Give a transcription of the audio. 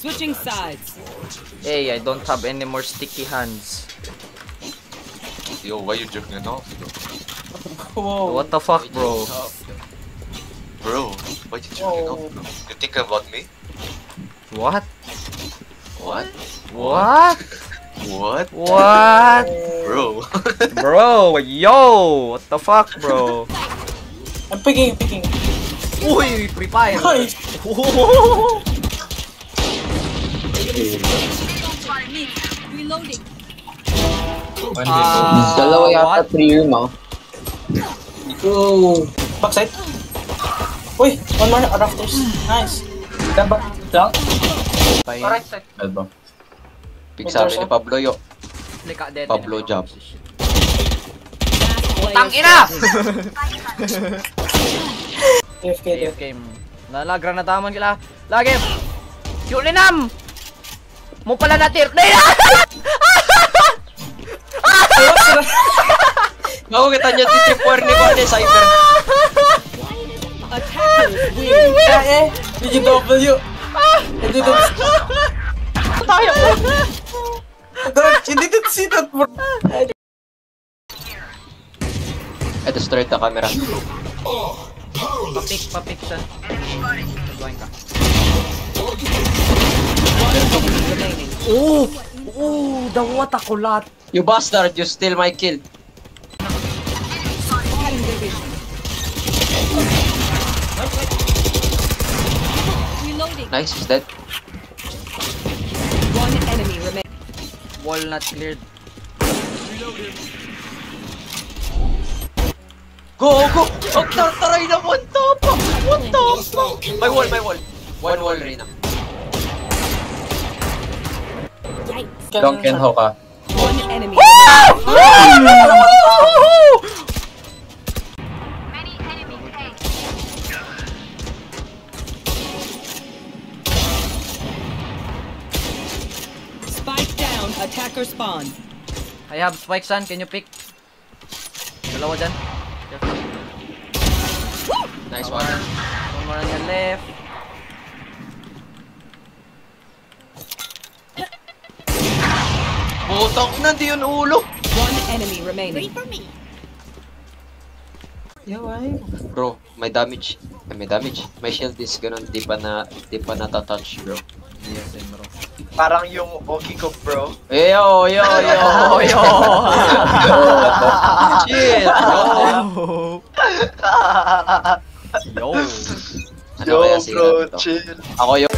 Switching sides. Hey, I don't have any more sticky hands. Yo, why you jerking it off? Whoa. What the fuck, bro? Bro, why you jerking off? Bro? You think about me? What? What? What? What? What? Bro. Bro, yo! What the fuck, bro? I'm picking. Uy, Free Fire! Nice. Reloading. Dalawa yata What? 3 year mo. Go. Backside. Uy, one more rafters. Nice. Back down. Alright side. Alba. Pick sa amin ni Pablo yo. Pablo job. Tangina! AFK there. AFK mo. Nalagra na taman kila. Lagi! Yulinam! Mo pala natir. Ako kita niya titipuer ni Juan eh, Cypher. Attackers win. BGW. I didn't. Tayo! I didn't see that, bro. Ito straight na camera. Papik siya. Join ka. Oh, dawat ako lahat. You bastard, you steal my kill. Reloading. Nice, is dead. One enemy remains. Wall not cleared. Go! Ang tartaray naman to! What the fuck? My wall. One wall, Reyna. Don't can hoka. One enemy remains. Spike down. Attacker spawn. I have spike, son. Can you pick? Dalawa dyan. Nice one. One more on your left. Putang ina, di yun ulo. One enemy remaining. Bro, may damage. My shield is ganun, di pa natatouch, bro. Yes, bro. Parang yung Oki ko, bro. Yo! Shit! Yo! Ano kaya sila bro, to? chill. Ako yung